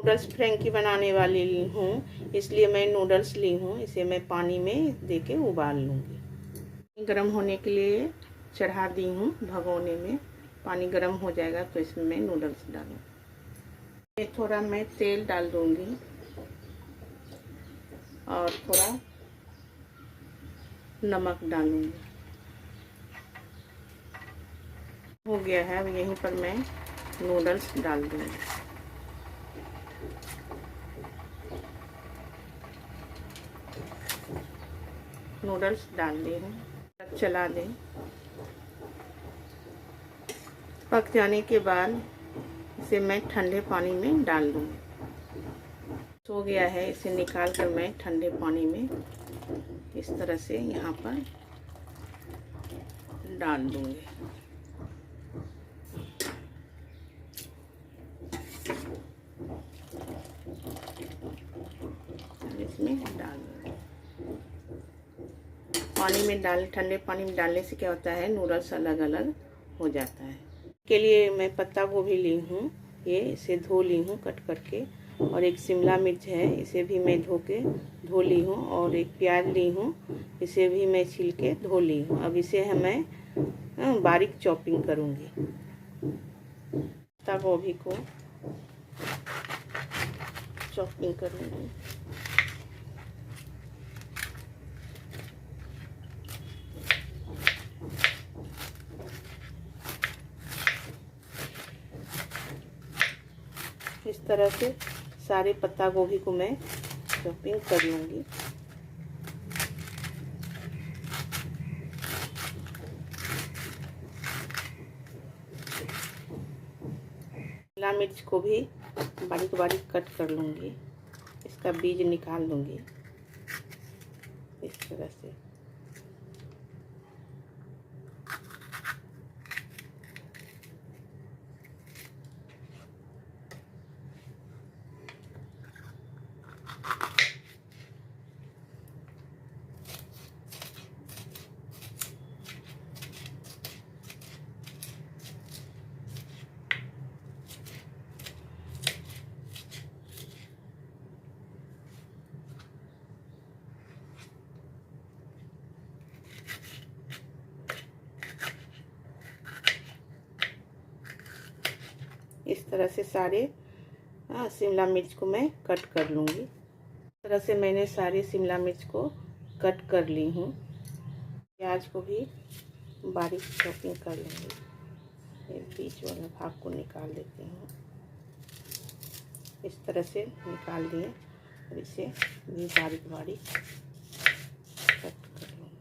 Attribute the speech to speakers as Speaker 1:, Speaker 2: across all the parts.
Speaker 1: Noodles Frankie बनाने वाली ली हूँ, इसलिए मैं नूडल्स ली हूँ। इसे मैं पानी में दे के उबाल लूँगी। गरम होने के लिए चढ़ा दी हूँ भगोने में। पानी गरम हो जाएगा तो इसमें मैं नूडल्स डालूँगी। थोड़ा मैं तेल डाल दूँगी और थोड़ा नमक डालूँगी। हो गया है, अब यहीं पर मैं नूडल्स डाल दूँगी। नूडल्स डाल दी हूँ, चला दें। पक जाने के बाद इसे मैं ठंडे पानी में डाल दूँगी। हो गया है, इसे निकाल कर मैं ठंडे पानी में इस तरह से यहाँ पर डाल दूँगी। इसमें डाल दूँगी। पानी में ठंडे पानी में डालने से क्या होता है, नूडल्स अलग अलग हो जाता है। के लिए मैं पत्ता गोभी ली हूँ, ये इसे धो ली हूँ कट करके। और एक शिमला मिर्च है, इसे भी मैं धो ली हूँ। और एक प्याज ली हूँ, इसे भी मैं छील के धो ली हूँ। अब इसे मैं बारीक चॉपिंग करूँगी। पत्ता गोभी को चॉपिंग करूँगी। इस तरह से सारे पत्ता गोभी को मैं चॉपिंग कर लूँगी। शिमला मिर्च को भी बारीक बारीक कट कर लूँगी। इसका बीज निकाल लूँगी इस तरह से। इस तरह से सारे शिमला मिर्च को मैं कट कर लूँगी। इस तरह से मैंने सारे शिमला मिर्च को कट कर ली हूँ। प्याज को भी बारीक चॉपिंग कर लूँगी। बीच वाला भाग को निकाल देती हूँ। इस तरह से निकाल दिए और इसे भी बारीक बारीक कट कर लूँगी।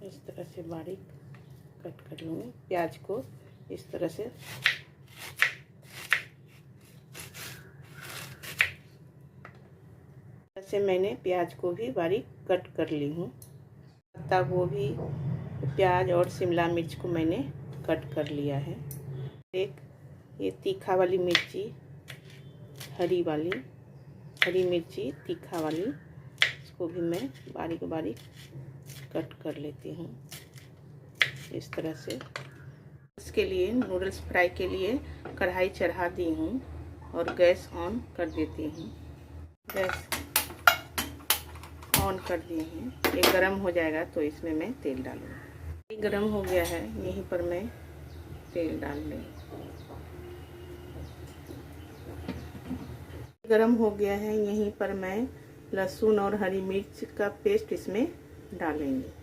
Speaker 1: इस तरह से बारीक कट कर लूँगी। प्याज को इस तरह से मैंने प्याज को भी बारीक कट कर ली हूँ। पत्ता गोभी, प्याज और शिमला मिर्च को मैंने कट कर लिया है। एक ये तीखा वाली मिर्ची, हरी मिर्ची तीखा वाली, इसको भी मैं बारीक बारीक कट कर लेती हूँ इस तरह से। इसके लिए नूडल्स फ्राई के लिए कढ़ाई चढ़ा दी हूँ और गैस ऑन कर देती हूँ। गैस ऑन कर दिए हैं। ये गरम हो जाएगा तो इसमें मैं तेल डालूँगी। ये गरम हो गया है, यहीं पर मैं तेल डाल लूँगी। गरम हो गया है, यहीं पर मैं लहसुन और हरी मिर्च का पेस्ट इसमें डालेंगे।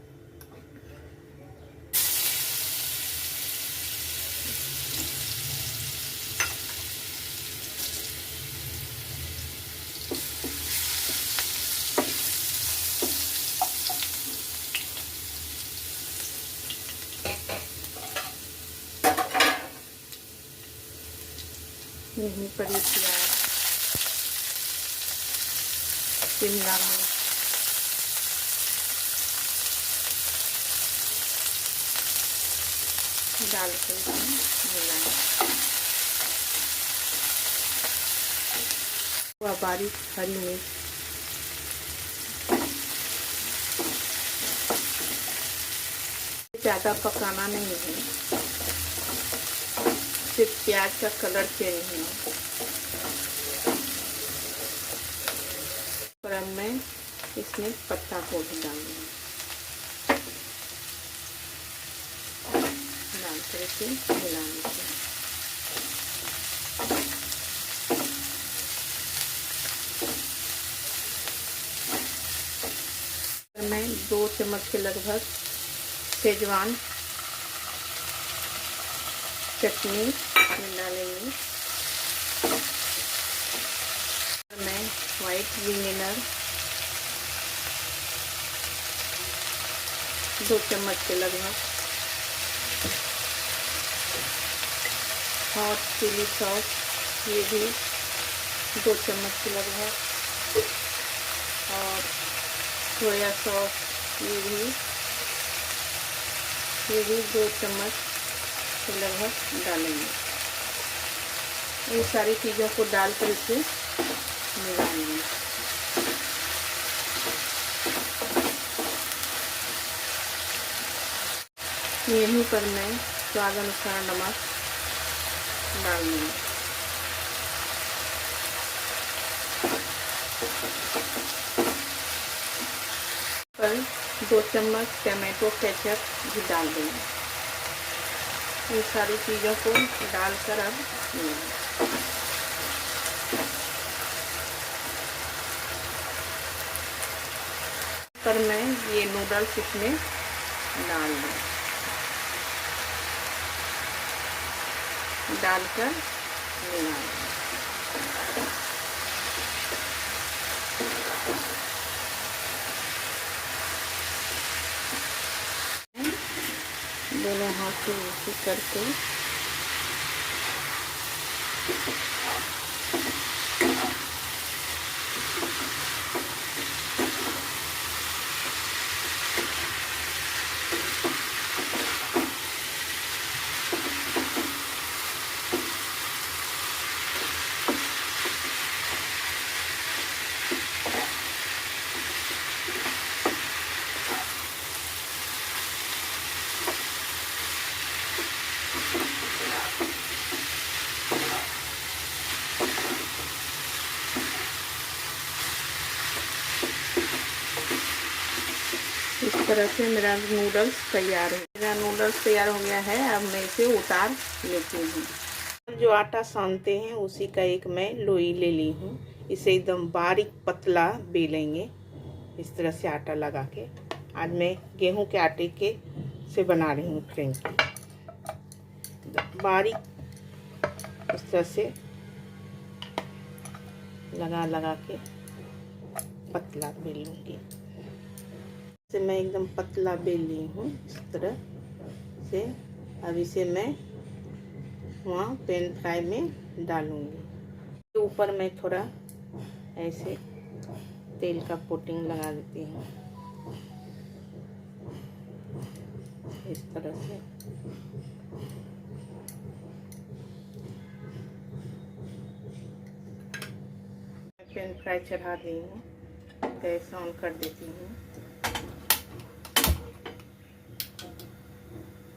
Speaker 1: यहीं पर ये प्याज, शिमला मिर्च, डाल कर मिलाएं। बारीक हरी मिर्च ज़्यादा पकाना नहीं है, सिर्फ प्याज का कलर चेंज होना। और अब मैं इसमें पत्ता गोभी डाल दूँगी, डाल कर इसे मिला लेते हैं। मैं 2 चम्मच के लगभग शेजवान चटनी डालेंगे। मैं वाइट विनेगर 2 चम्मच के लगभग, हॉट चिली सॉस ये भी 2 चम्मच के लगभग, और सोया सॉस ये भी 2 चम्मच के लगभग डालेंगे। इन सारी चीज़ों को डालकर इसे मिलाएंगे। यहीं पर मैं स्वाद अनुसार नमक डाल दूँगी। पर 2 चम्मच टमाटो केचप भी डाल देंगे। इन सारी चीज़ों को डालकर अब पर मैं ये नूडल्स इसमें डाल दूँ, डालकर मिला दोनों हाथ से ऐसे करके इस तरह से मेरा नूडल्स तैयार है। मेरा नूडल्स तैयार हो गया है। अब मैं इसे उतार लेती हूँ। जो आटा सानते हैं उसी का एक मैं लोई ले ली हूँ। इसे एकदम बारीक पतला बेलेंगे इस तरह से आटा लगा के। आज मैं गेहूं के आटे के से बना रही हूँ फ्रेंकी। बारीक इस तरह से लगा के पतला बेल लूँगी। इसे मैं एकदम पतला बेल ली हूँ इस तरह से। अब इसे मैं वहाँ पैन फ्राई में डालूँगी। ऊपर मैं थोड़ा ऐसे तेल का कोटिंग लगा देती हूँ इस तरह से। पैन फ्राई चढ़ा दी हूँ, गैस ऑन कर देती हूँ।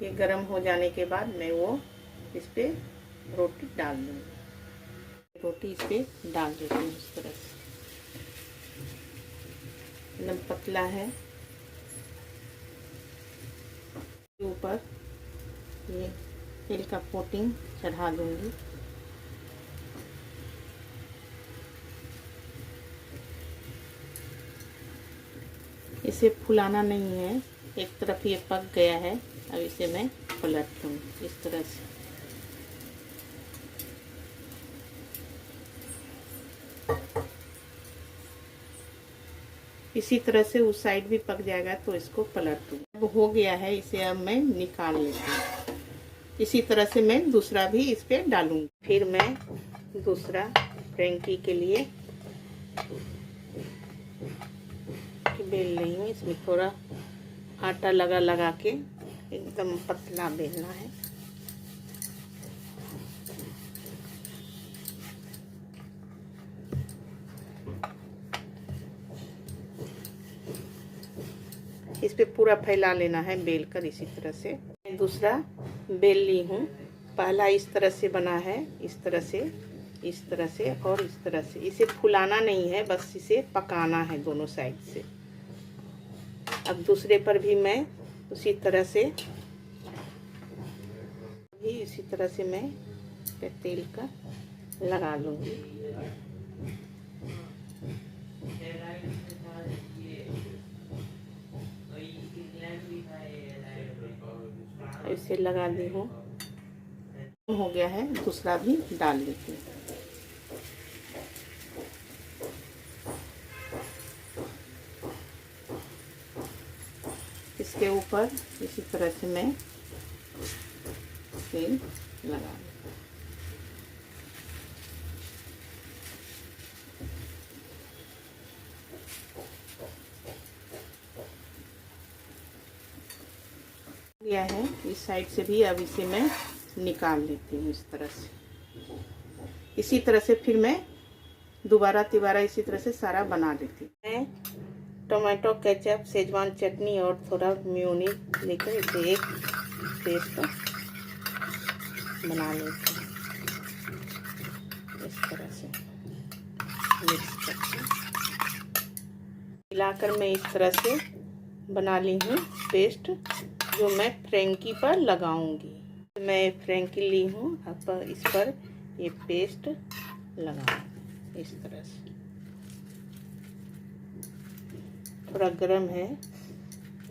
Speaker 1: ये गरम हो जाने के बाद मैं वो इस पे रोटी डाल दूँगी। रोटी इस पे डाल देती हूँ इस तरह से। एकदम पतला है। ऊपर ये तेल का कोटिंग चढ़ा दूँगी। इसे फुलाना नहीं है, एक तरफ ये पक गया है। अब इसे मैं पलट दूँगी इस तरह से। इसी तरह से उस साइड भी पक जाएगा तो इसको पलट दूँ। अब हो गया है, इसे अब मैं निकाल लेती हूँ। इसी तरह से मैं दूसरा भी इस पे डालूँगी। फिर मैं दूसरा फ्रेंकी के लिए बेल रही हूँ। इसमें थोड़ा आटा लगा के एकदम पतला बेलना है। इस पे पूरा फैला लेना है बेल कर इसी तरह से। दूसरा बेल ली हूँ। पहला इस तरह से बना है, इस तरह से, इस तरह से और इस तरह से। इसे फुलाना नहीं है, बस इसे पकाना है दोनों साइड से। अब दूसरे पर भी मैं उसी तरह से मैं तेल का लगा लूँगी। इसे लगा दी हूँ, हो गया है। दूसरा भी डाल लेती हूँ। इसके ऊपर इसी तरह से मैं तेल लगा गया है। इस साइड से भी अब इसे मैं निकाल लेती हूँ इस तरह से। इसी तरह से फिर मैं दोबारा तिबारा इसी तरह से सारा बना लेती हूँ। मैं टोमेटो केचप, शेजवान चटनी और थोड़ा मेयोनीज लेकर इसे एक पेस्ट बना लेती हूँ। इस तरह से मिक्स करके मिलाकर मैं इस तरह से बना ली हूँ पेस्ट, जो मैं फ्रेंकी पर लगाऊंगी। मैं फ्रेंकी ली हूँ, अब इस पर ये पेस्ट लगाऊंगी इस तरह से। थोड़ा गर्म है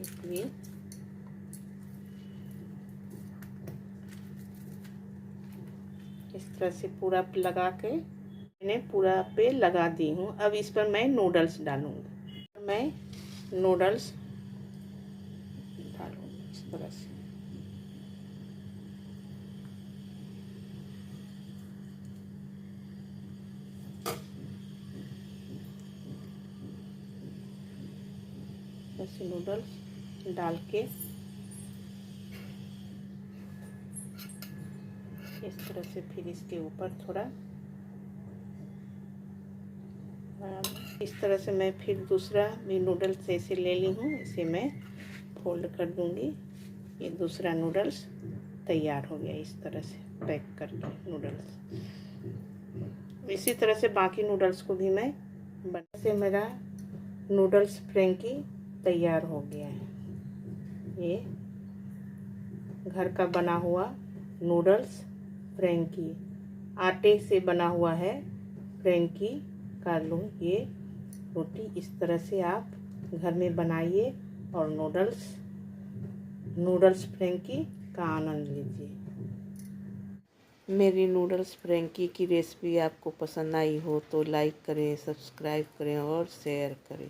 Speaker 1: इसलिए इस तरह से पूरा लगा के मैंने पूरा पे लगा दी हूँ। अब इस पर मैं नूडल्स डालूंगी। मैं नूडल्स डालूंगी इस तरह से। ऐसे नूडल्स डाल के इस तरह से फिर इसके ऊपर थोड़ा इस तरह से मैं फिर दूसरा भी नूडल्स ऐसे ले ली हूँ। इसे मैं फोल्ड कर दूंगी। ये दूसरा नूडल्स तैयार हो गया इस तरह से पैक करके नूडल्स। इसी तरह से बाकी नूडल्स को भी मैं बना से मेरा नूडल्स फ्रेंकी तैयार हो गया है। ये घर का बना हुआ नूडल्स फ्रेंकी, आटे से बना हुआ है फ्रेंकी का लो। ये रोटी इस तरह से आप घर में बनाइए और नूडल्स फ्रेंकी का आनंद लीजिए। मेरी नूडल्स फ्रेंकी की रेसिपी आपको पसंद आई हो तो लाइक करें, सब्सक्राइब करें और शेयर करें।